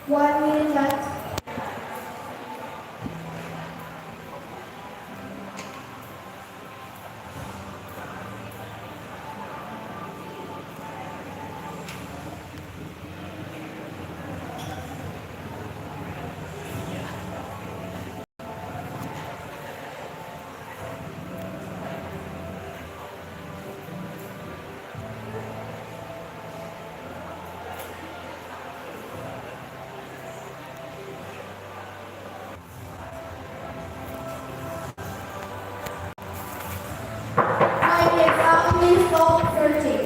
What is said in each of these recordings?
1 minute left. Please stop searching.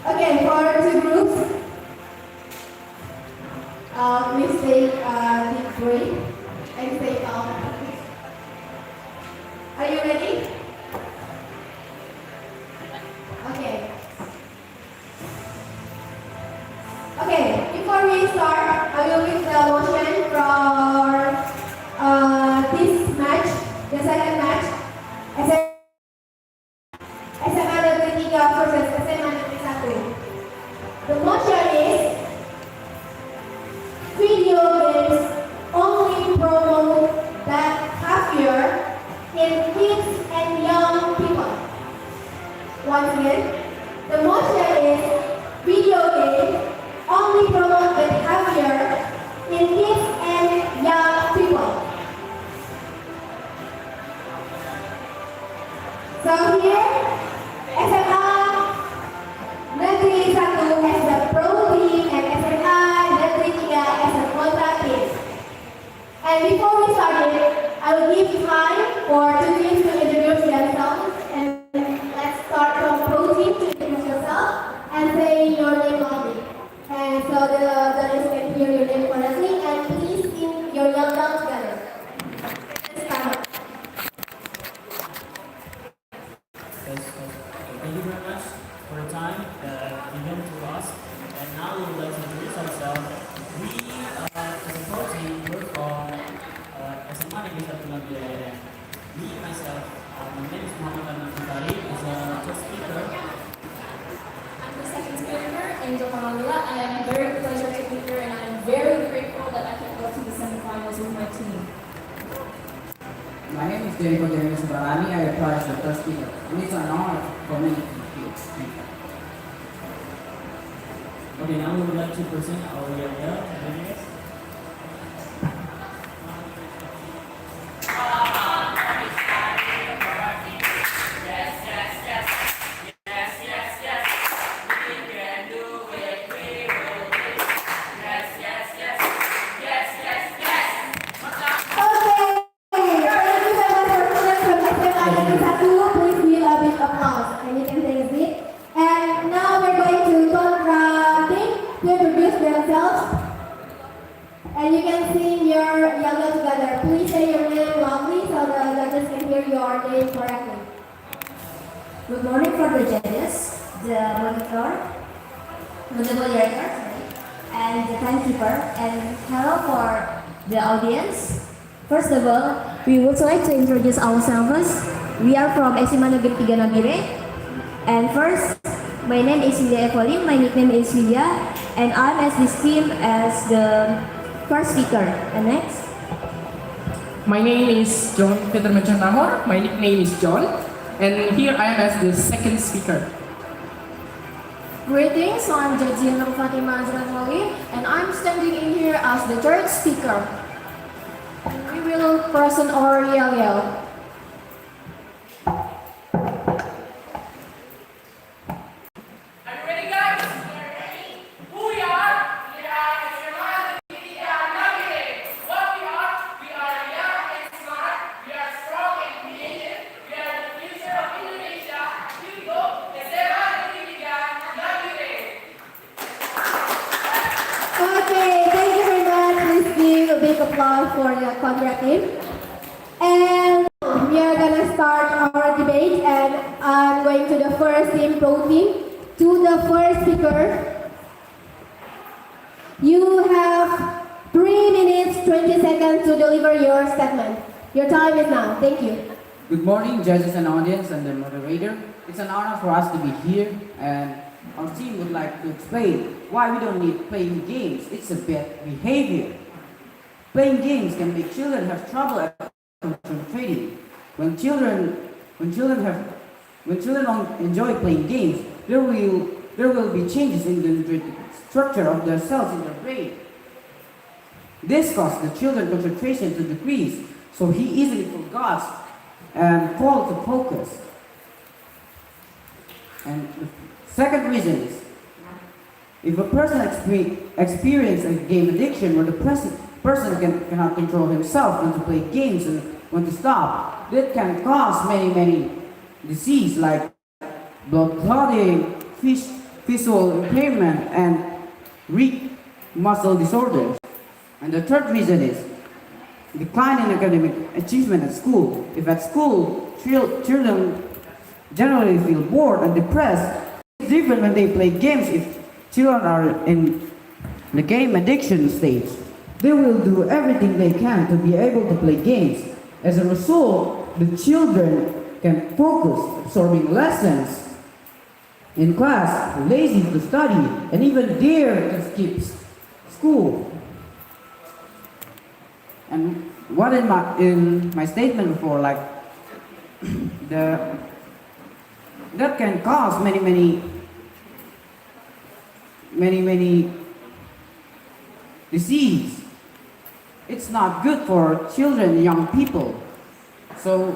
Okay, for 2 groups, please take a deep breath and stay calm. Are you ready? Okay. Okay, before we start, I will read the motion for this match, the second match. SMA Negeri 3 versus SMA Negeri 1. The motion is video games only promote that behavior in kids and young people. Once again, the motion is video games only promote the behavior in kids and young people. So here, SMA Negeri 1 as the pro team and SMA Negeri 3 as the contra team. And before we start it, I will give time for 2 teams to introduce themselves. And let's start from pro team to introduce yourself and say your name loudly. And so the others can hear your name correctly, and please sing your yell down together. Let's start. Thank you very much for the time that you given to us. And now we would like to introduce ourselves. We, as a pro team, we're from SMA Negeri 1 Nabire. Me, myself, my name is Muhammad Nabire, as a first speaker. I'm the second speaker, Angel Pangalula. I am very pleasure to be here, and I am very grateful that I can go to the semifinals with my team. My name is Jericho Jeremy Subarani. I apply as the first speaker. And it's an honor for me to be here. Thank you. Okay, now we would like to present our yell. And now we're going to contra team to introduce themselves. And you can sing your yellow together. Please say your name loudly so the judges can hear your name correctly. Good morning for the judges, the monitor, the moderator, and the timekeeper, and hello for the audience. First of all, we would like to introduce ourselves. We are from SMA Negeri 3 Nabire. And first, my name is Julia Evelyn, my nickname is Julia, and I'm as this team as the first speaker. And next? My name is John Peter Machanahor, my nickname is John, and here I am as the second speaker. Greetings, I'm Jajin Fatima Azranwali, and I'm standing in here as the third speaker. And we will present our yell. What we are applause for the Contra team. And we are gonna start our debate, and I'm going to the first team, pro team. To the first speaker, you have 3 minutes 20 seconds to deliver your statement. Your time is now. Thank you. Good morning, judges and audience and the moderator. It's an honor for us to be here, and our team would like to explain why we don't need playing games. It's a bad behavior. Playing games can make children have trouble at concentrating. When children don't enjoy playing games, there will be changes in the structure of the cells in their brain. This causes the children's concentration to decrease, so he easily forgets and fails to focus. And the second reason is, if a person experiences a game addiction where the person cannot control himself when to play games and when to stop, that can cause many diseases like blood clotting, visual impairment, and weak muscle disorders. And the third reason is decline in academic achievement at school. If at school, children generally feel bored and depressed, it's different when they play games. If children are in the game addiction stage, they will do everything they can to be able to play games. As a result, the children can focus, absorbing lessons in class, lazy to study, and even dare to skip school. And what in my statement before, like that can cause many disease. It's not good for children, young people. So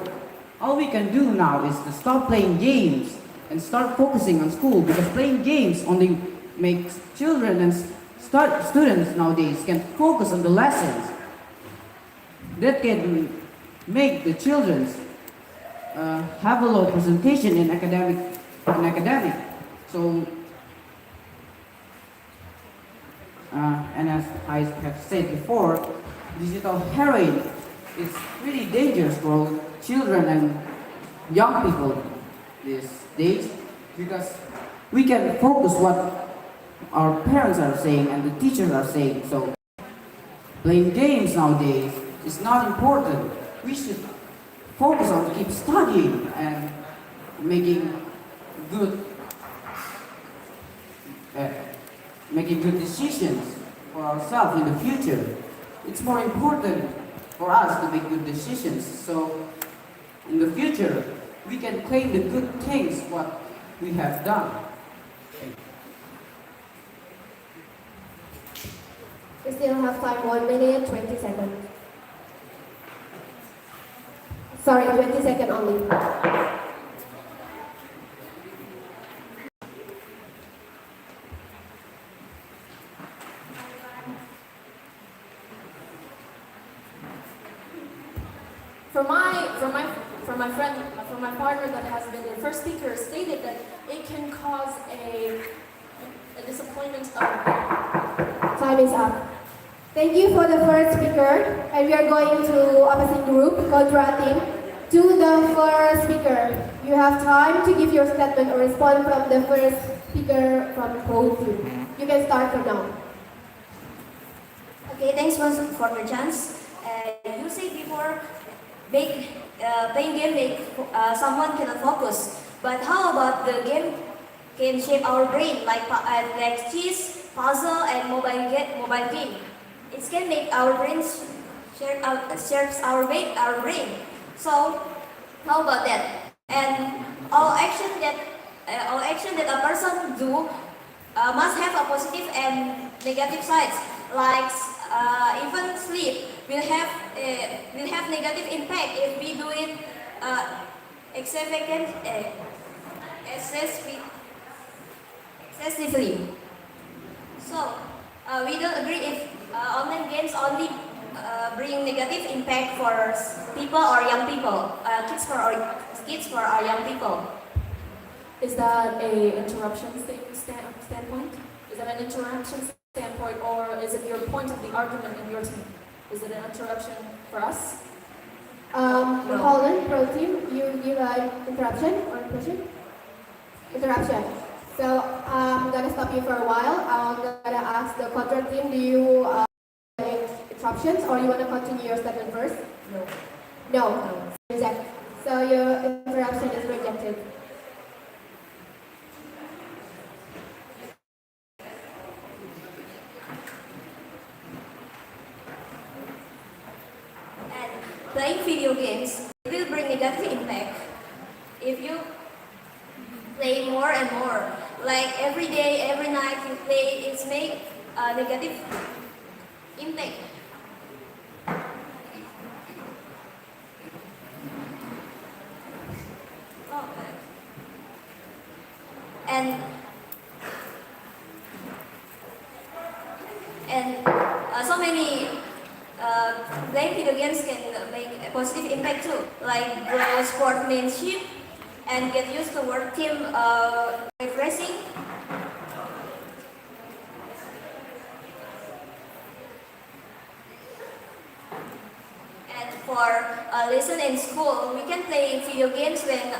all we can do now is to stop playing games and start focusing on school, because playing games only makes children and students nowadays can focus on the lessons. That can make the children have a low presentation in academic. So, and as I have said before, digital heroin is really dangerous for children and young people these days, because we can focus what our parents are saying and the teachers are saying. So playing games nowadays is not important. We should focus on keep studying and making good decisions for ourselves in the future. It's more important for us to make good decisions, so in the future we can claim the good things what we have done. We still have time, 1 minute, 20 seconds. Sorry, 20 seconds only. From my partner that has been the first speaker stated that it can cause a disappointment of. Time is up. Thank you for the first speaker, and we are going to opposite group, Contra team. To the first speaker, you have time to give your statement or respond from the first speaker from pro team. You can start from now. Okay, thanks for the chance. You said before, playing game make someone cannot focus. But how about the game can shape our brain, like chess, puzzle, and mobile game? It can make our brains shapes our brain. So how about that? And all action that a person do must have a positive and negative sides. Like even sleep will have negative impact if we do it excessively. So we don't agree if online games only bring negative impact for people or young people, kids for our young people. Is that a interruption standpoint? Is that an interruption standpoint, or is it your point of the argument in your team? Is it an interruption for us? Hold on, pro team, you give an interruption or question? Interruption. So I'm gonna stop you for a while. I'm gonna ask the contra team, do you interruptions or you wanna continue your statement first? No. No. Reject. So your interruption is rejected. And playing video games will bring negative impact if you play more and more. Like every day, every night you play, it's make a negative impact. Oh, and so many playing video games can make a positive impact too, like grow sportsmanship and get used to work team refreshing. And for lesson in school, we can play video games when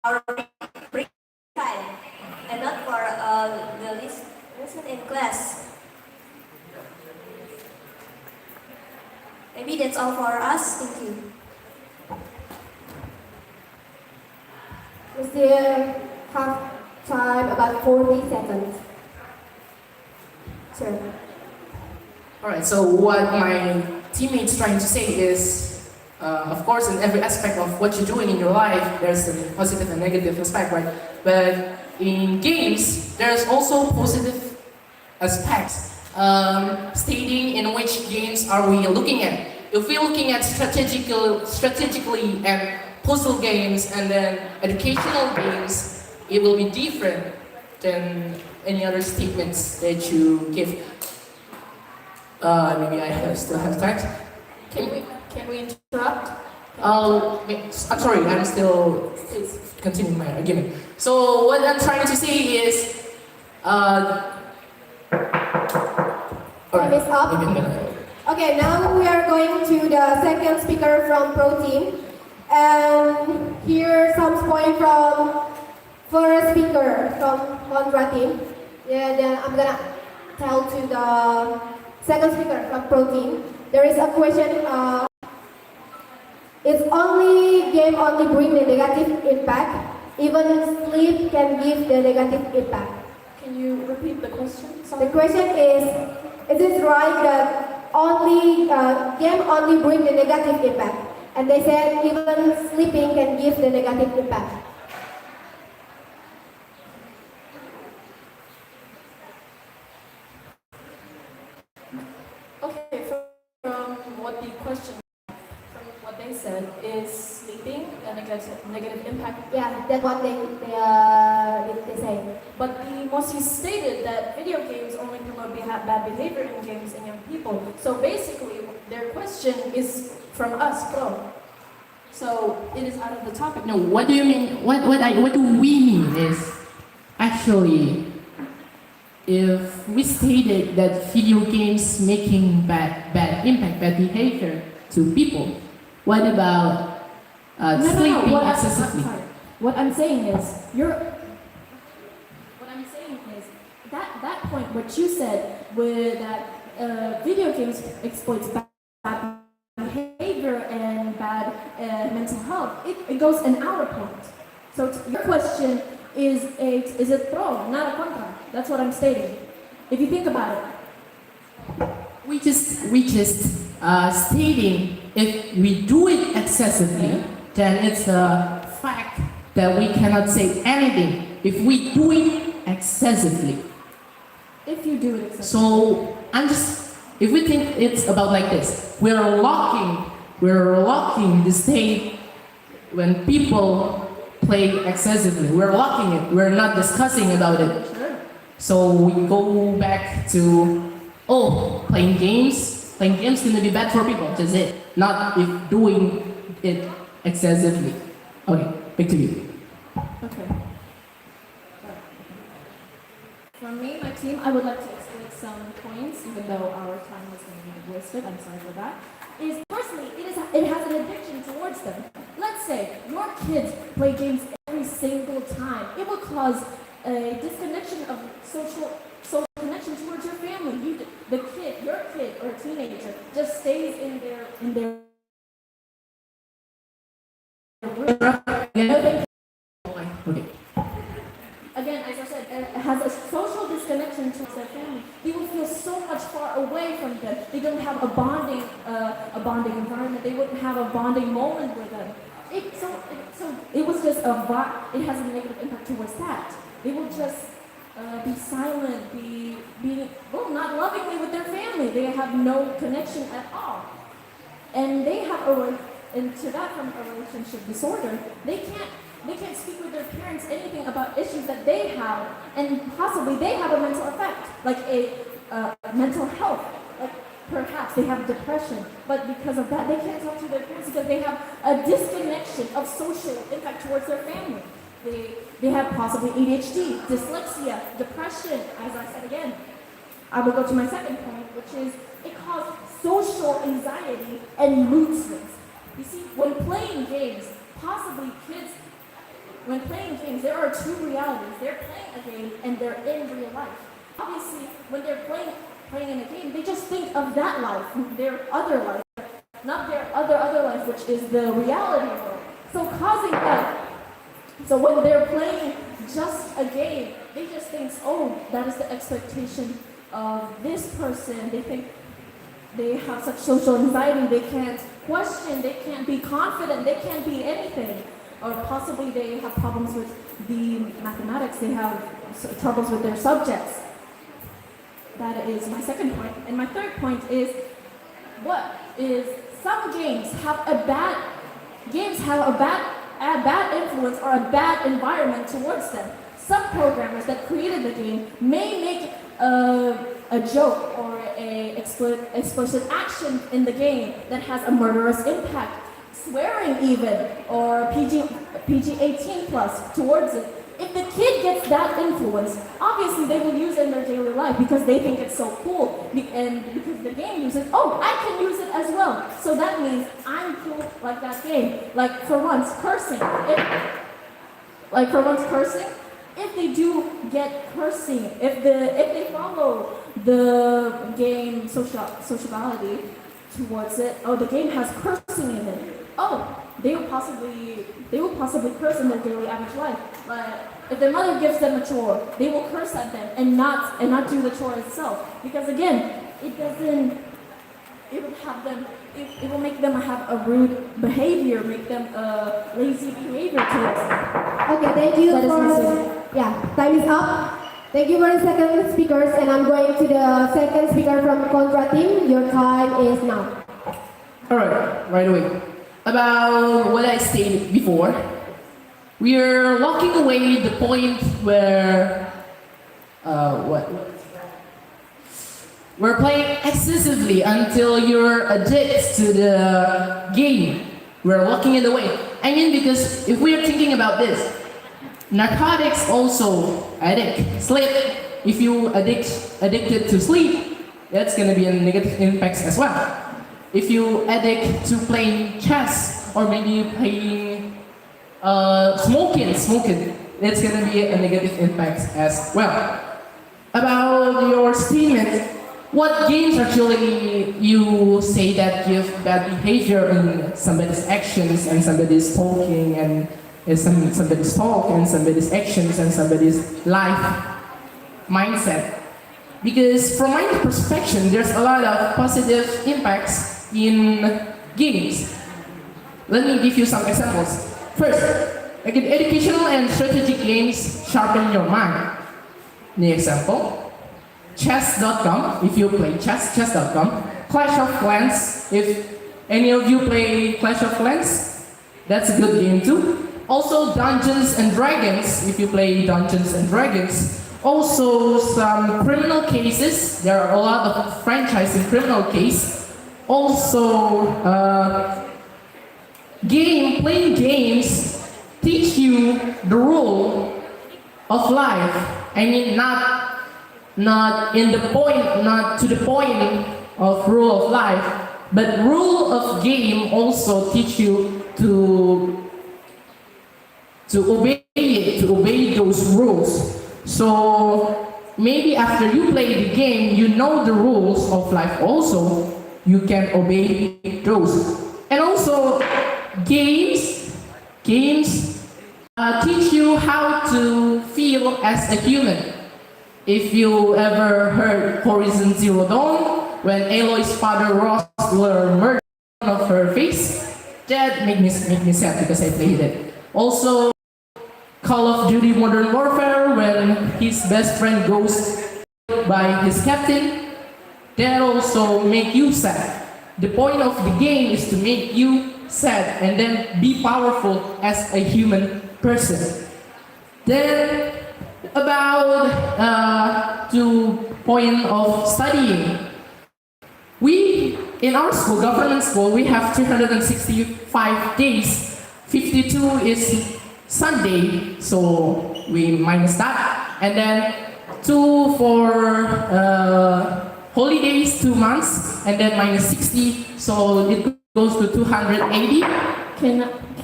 our break time, and not for the lesson in class. Maybe that's all for us. Thank you. We still have time, about 40 seconds. Sure. Alright, so what my teammates trying to say is, of course, in every aspect of what you're doing in your life, there's a positive and negative aspect, right? But in games, there's also positive aspects, stating in which games are we looking at. If we're looking at strategically and puzzle games and then educational games, it will be different than any other statements that you give. Maybe I still have time. Can we interrupt? I'm sorry, I'm still continuing my argument. So what I'm trying to say is, Time is up. maybe I'm gonna- Okay, now we are going to the second speaker from Pro Team. And here some point from first speaker from Contra Team. Yeah, then I'm gonna tell to the second speaker from Pro Team. There is a question. It's only game only bring the negative impact. Even sleep can give the negative impact. Can you repeat the question? The question is it right that only game only bring the negative impact? And they said even sleeping can give the negative impact. Okay, from what the question, from what they said, is sleeping a negative impact. Yeah, that's what they say. But the Mosi stated that video games only promote bad behavior in games and young people. So basically, their question is from us, pro. So it is out of the topic. No, what do you mean? What do we mean is actually, if we stated that video games making bad impact, bad behavior to people, what about sleeping What excessively? What I'm saying is, that point, what you said, with that video games exploits bad behavior and bad mental health, it goes an outer point. So your question is it pro, not a contra? That's what I'm stating. If you think about it. We just stating if we do it excessively, then it's a fact that we cannot say anything if we do it excessively. If you do it excessively. So if we think it's about like this, we're locking the state when people play excessively. We're locking it. We're not discussing about it. Sure. So we go back to, playing games gonna be bad for people. That's it. Not if doing it excessively. Okay, back to you. Okay. For me, my team, I would like to explain some points, even though our time was going to be wasted. I'm sorry for that. Is firstly, it has an addiction towards them. Let's say your kids play games every single time. It will cause a disconnection of social connection towards your family. Your kid or teenager just stays in their room. Okay. Again, as I said, it has a social disconnection towards their family. They will feel so much far away from them. They don't have a bonding environment. They wouldn't have a bonding moment with them. So it was just it has a negative impact towards that. They will just be silent, be not lovingly with their family. They have no connection at all, and they have and to that from a relationship disorder. They can't speak with their parents anything about issues that they have, and possibly they have a mental effect, like a mental health. Like perhaps they have depression, but because of that, they can't talk to their parents because they have a disconnection of social impact towards their family. They have possibly ADHD, dyslexia, depression, as I said again. I will go to my second point, which is it causes social anxiety and mood swings. You see, when playing games, there are two realities. They're playing a game and they're in real life. Obviously, when they're playing in a game, they just think of that life, their other life, not their other life, which is the reality world. So causing that. So when they're playing just a game, they just think, oh, that is the expectation of this person. They think they have such social anxiety, they can't question, they can't be confident, they can't be anything. Or possibly they have problems with the mathematics, they have troubles with their subjects. That is my second point. And my third point is, some games have a bad influence or a bad environment towards them. Some programmers that created the game may make a joke or a explicit action in the game that has a murderous impact, swearing even, or PG-18 plus towards it. If the kid gets that influence, obviously they will use it in their daily life because they think it's so cool, and because the game uses, oh, I can use it as well. So that means I'm cool like that game. Like for once, cursing. If they do get cursing, if they follow the game sociality towards it, oh, the game has cursing in it. Oh, they will possibly curse in their daily average life. But if their mother gives them a chore, they will curse at them and not do the chore itself. Because again, it will make them have a rude behavior, make them lazy behavior kids. Okay, thank you That is my for... statement. Yeah, time is up. Thank you for the second speakers, and I'm going to the second speaker from Contra team. Your time is now. Alright, right away. About what I stated before, we are walking away the point where we're playing excessively until you're addicted to the game. We're walking in the way. I mean, because if we are thinking about this, narcotics also addict. Sleep. If you addicted to sleep, that's gonna be a negative impact as well. If you addict to playing chess or maybe playing smoking, that's gonna be a negative impact as well. About your statement, what games actually you say that give bad behavior in somebody's actions and somebody's talking and somebody's talk and somebody's actions and somebody's life mindset? Because from my perspective, there's a lot of positive impacts in games. Let me give you some examples. First, again, educational and strategic games sharpen your mind. The example, chess.com, if you play chess.com, Clash of Clans, if any of you play Clash of Clans, that's a good game too. Also Dungeons and Dragons, if you play Dungeons and Dragons. Also some criminal cases, there are a lot of franchise in criminal case. Also, playing games teach you the rule of life. I mean, not not in the point, not to the point of rule of life, but rule of game also teach you to obey it, to obey those rules. So maybe after you play the game, you know the rules of life also, you can obey those. And also, games teach you how to feel as a human. If you ever heard Horizon Zero Dawn, when Aloy's father Ross were murdered of her face, that made me sad because I played it. Also, Call of Duty Modern Warfare, when his best friend goes by his captain, that also make you sad. The point of the game is to make you sad and then be powerful as a human person. Then about to point of studying. We in our school, government school, we have 365 days. 52 is Sunday, so we minus that, and then 2 for holidays, 2 months, and then minus 60, so it goes to 280. Can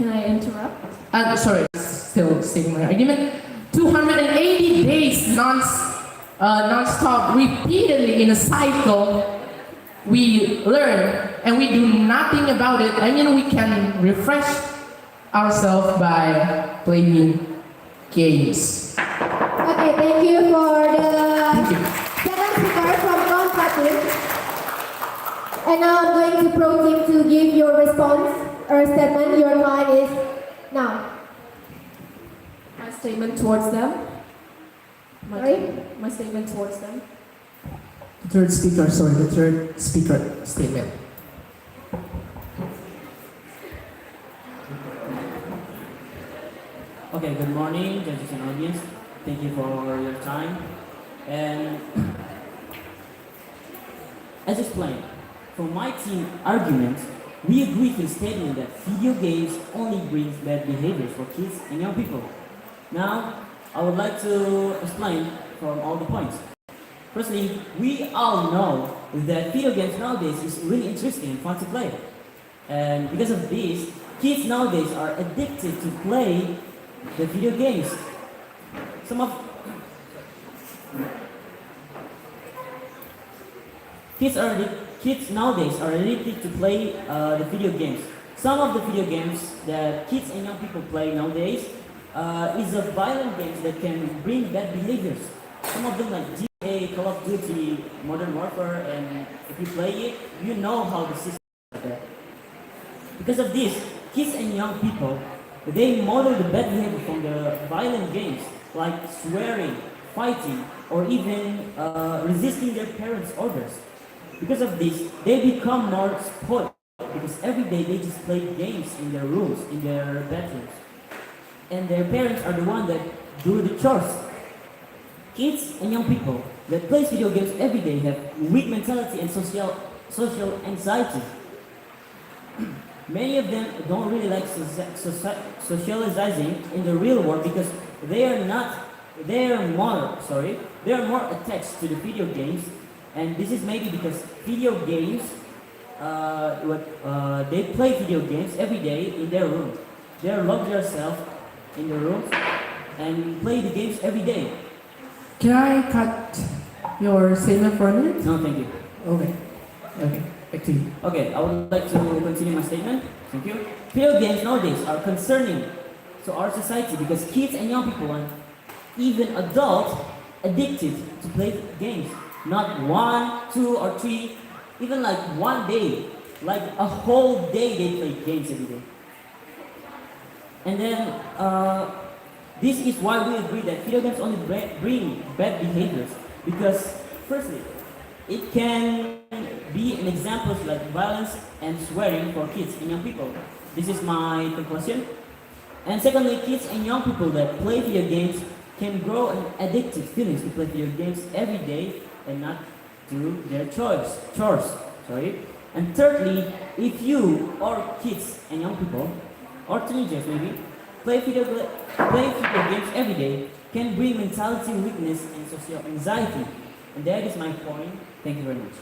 I interrupt? Sorry, still stating my argument. 280 days non-stop, repeatedly in a cycle. We learn and we do nothing about it. I mean, we can refresh ourselves by playing games. Okay, thank you for the Thank you. second speaker from non-party. And now I'm going to pro team to give your response or statement. Your time is now. My statement towards them. Sorry? My statement towards them. The third speaker statement. Okay, good morning, judges and audience. Thank you for your time. And as explained, from my team argument, we agree with the statement that video games only brings bad behaviors for kids and young people. Now, I would like to explain from all the points. Firstly, we all know that video games nowadays is really interesting and fun to play. And because of this, kids nowadays are addicted to play the video games. Kids nowadays are addicted to play the video games. Some of the video games that kids and young people play nowadays is a violent games that can bring bad behaviors. Some of them like GTA, Call of Duty, Modern Warfare, and if you play it, you know how the system is there. Because of this, kids and young people, they model the bad behavior from the violent games, like swearing, fighting, or even resisting their parents' orders. Because of this, they become more spoiled, because every day they just play games in their rooms, in their bedrooms. And their parents are the ones that do the chores. Kids and young people that play video games every day have weak mentality and social anxiety. Many of them don't really like socializing in the real world because they are more attached to the video games, and this is maybe because video games, they play video games every day in their room. They lock themselves in their rooms and play the games every day. Can I cut your statement for a minute? No, thank you. Okay. Back to you. Okay, I would like to continue my statement. Thank you. Video games nowadays are concerning to our society because kids and young people and even adults addicted to play games. Not 1, 2, or 3, even like one day, like a whole day they play games every day. And then this is why we agree that video games only bring bad behaviors because firstly, it can be an example of like violence and swearing for kids and young people. This is my conclusion. And secondly, kids and young people that play video games can grow an addictive feelings to play video games every day and not do their chores. And thirdly, if you or kids and young people or teenagers maybe play video games every day can bring mentality weakness and social anxiety. And that is my point. Thank you very much.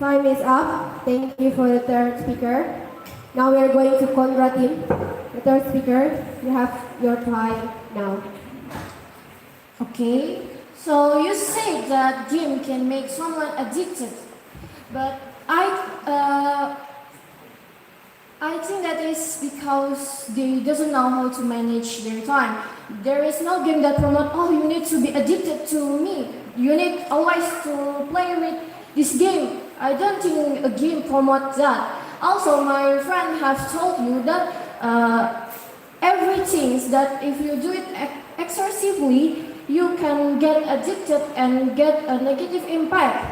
Time is up. Thank you for the third speaker. Now we are going to Conra team. The third speaker, you have your time now. Okay, so you say that game can make someone addicted, but I think that is because they doesn't know how to manage their time. There is no game that promote, oh, you need to be addicted to me. You need always to play with this game. I don't think a game promotes that. Also, my friend has told you that everything that if you do it excessively, you can get addicted and get a negative impact.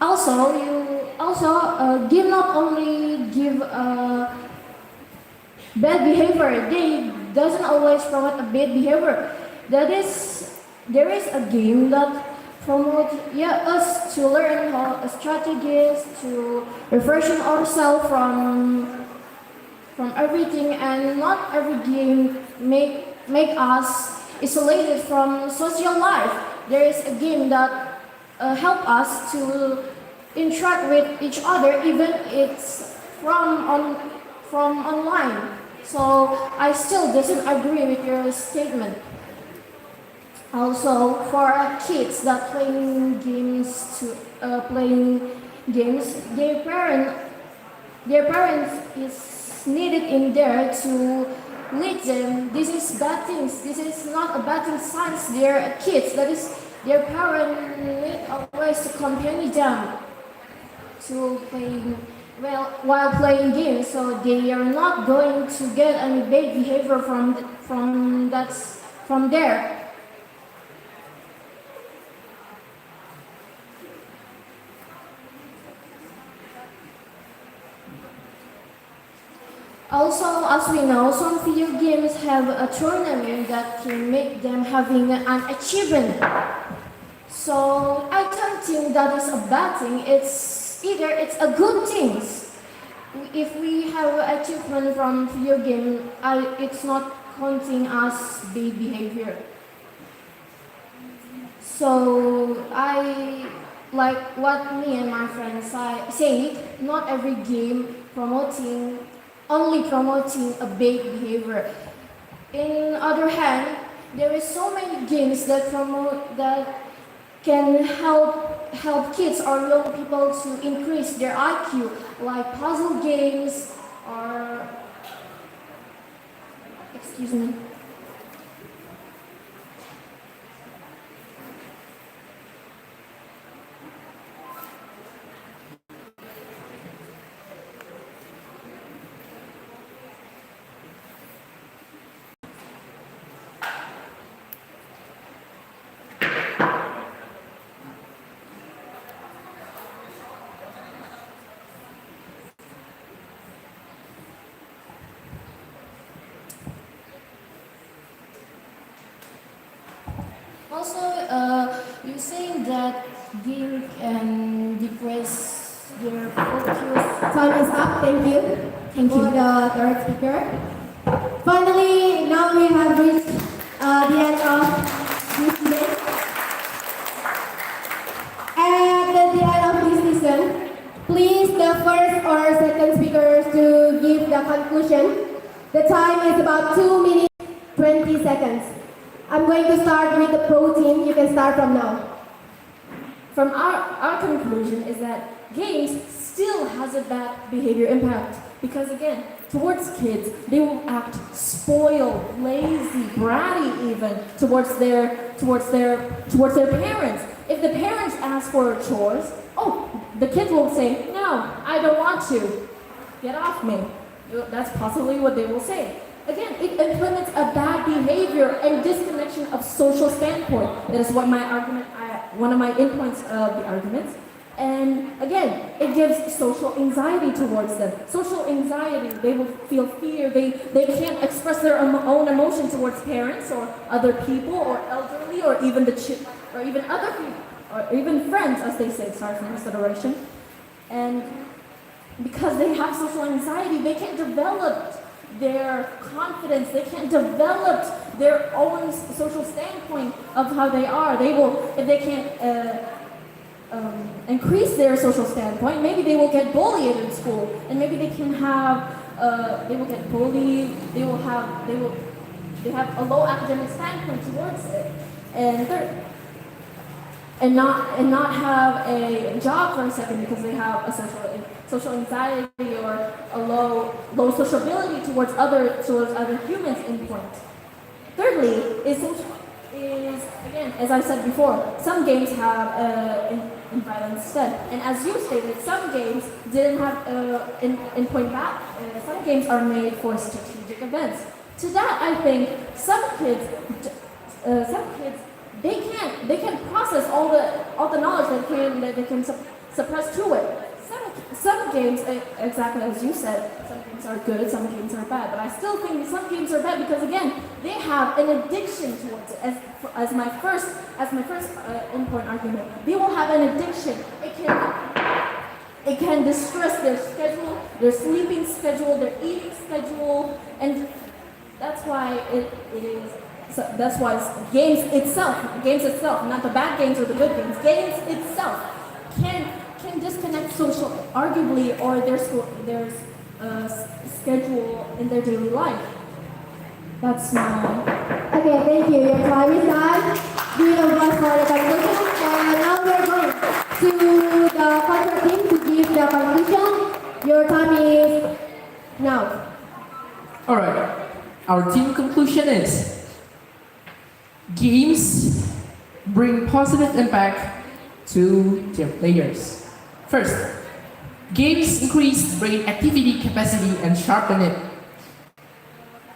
Also, game not only give bad behavior, they doesn't always promote a bad behavior. There is a game that promote us to learn how strategies to refreshing ourselves from everything, and not every game make us isolated from social life. There is a game that help us to interact with each other, even it's from online. So I still doesn't agree with your statement. Also, for kids that playing games, their parents is needed in there to lead them. This is bad things. This is not a bad thing since they're kids. That is, their parents need always to accompany them to playing while playing games, so they are not going to get any bad behavior from there. Also, as we know, some video games have a tournament that can make them having an achievement. So I don't think that is a bad thing. It's a good thing. If we have achievement from video game, it's not counting as bad behavior. So I like what me and my friends say. Not every game only promoting a bad behavior. In other hand, there is so many games that can help kids or young people to increase their IQ, like puzzle games or excuse me. Also, you're saying that game can depress their focus. Time is up. Thank you. Thank For you. the third speaker. Finally, now we have reached the end of this debate. And at the end of this session, please the first or second speakers to give the conclusion. The time is about 2 minutes 20 seconds. I'm going to start with the pro team. You can start from now. From our conclusion is that games still has a bad behavior impact, because again, towards kids, they will act spoiled, lazy, bratty even towards their parents. If the parents ask for chores, the kid will say, "No, I don't want to. Get off me." That's possibly what they will say. Again, it implements a bad behavior and disconnection of social standpoint. That is what my argument, one of my endpoints of the arguments. And again, it gives social anxiety towards them. Social anxiety, they will feel fear. They can't express their own emotion towards parents or other people or elderly or even or even other or even friends, as they say, sorry for misalliteration. And because they have social anxiety, they can't develop their confidence, they can't develop their own social standpoint of how they are. They will, if they can't increase their social standpoint, maybe they will get bullied in school, and maybe they can have, they will get bullied, they have a low academic standpoint towards it, and not have a job for a second because they have a social anxiety or a low sociability towards other humans in point. Thirdly, is again, as I said before, some games have in violence instead, and as you stated, some games didn't have in point back. Some games are made for strategic events. To that, I think some kids they can process all the knowledge that they can suppress to it. Some games, exactly as you said, some games are good, some games are bad. But I still think some games are bad because again, they have an addiction towards it. As my first endpoint argument, they will have an addiction. It can distress their schedule, their sleeping schedule, their eating schedule, and that's why it is. So that's why games itself, not the bad games or the good games itself can disconnect social, arguably, or their schedule in their daily life. That's my. Okay, thank you. Your time is done. We have one for the conclusion, and now we're going to the contra team to give the conclusion. Your time is now. Alright, our team conclusion is games bring positive impact to their players. First, games increase brain activity capacity and sharpen it.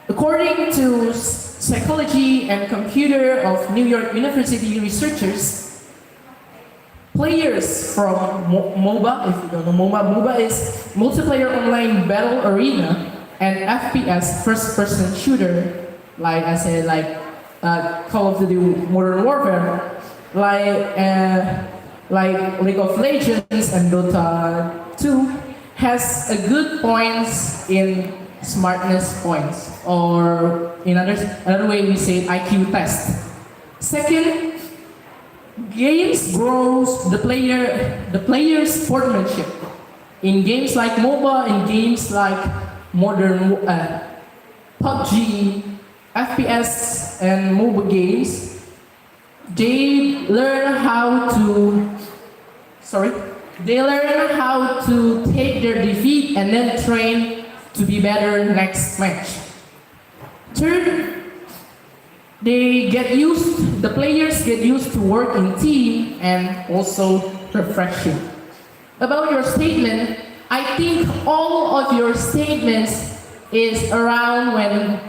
According to psychology and computer of New York University researchers, players from MOBA, if you don't know MOBA is multiplayer online battle arena, and FPS first-person shooter, like I said, Call of Duty Modern Warfare, like League of Legends and Dota 2, has a good points in smartness points, or in another way we say IQ test. Second, games grows the player's sportsmanship. In games like MOBA, in games like modern PUBG, FPS and mobile games, they learn how to take their defeat and then train to be better next match. Third, the players get used to work in team and also refreshing. About your statement, I think all of your statements is around when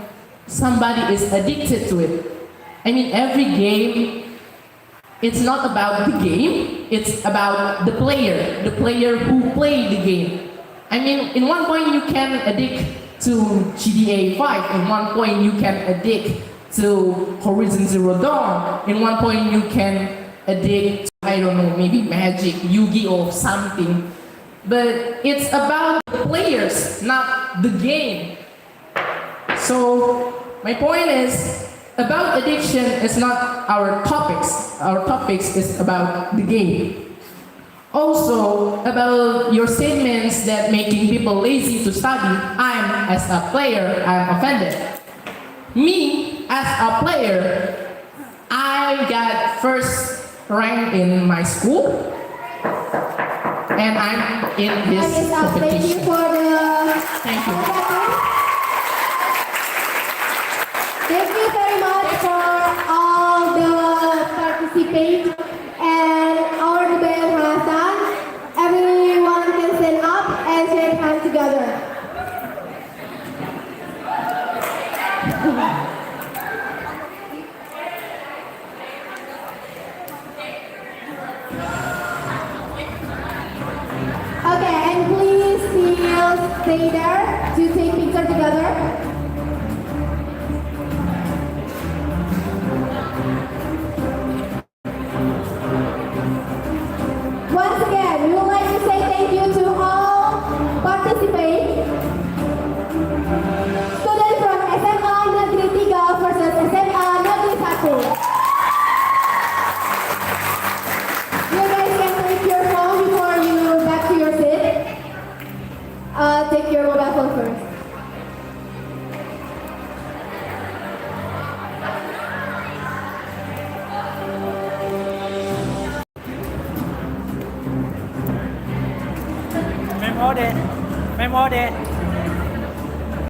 somebody is addicted to it. I mean, every game, it's not about the game, it's about the player who played the game. I mean, in one point you can addict to GTA 5, in one point you can addict to Horizon Zero Dawn, in one point you can addict to, I don't know, maybe Magic, Yu-Gi-Oh, something. But it's about the players, not the game. So, my point is, about addiction is not our topics. Our topics is about the game. Also, about your statements that making people lazy to study, as a player, I'm offended. Me, as a player, I got first rank in my school, and I'm in this Thank you competition. for the. Thank you. Thank you very much for all the participants and our debate has done. Everyone can stand up and shake hands together. Okay, and please still stay there to take picture together. more than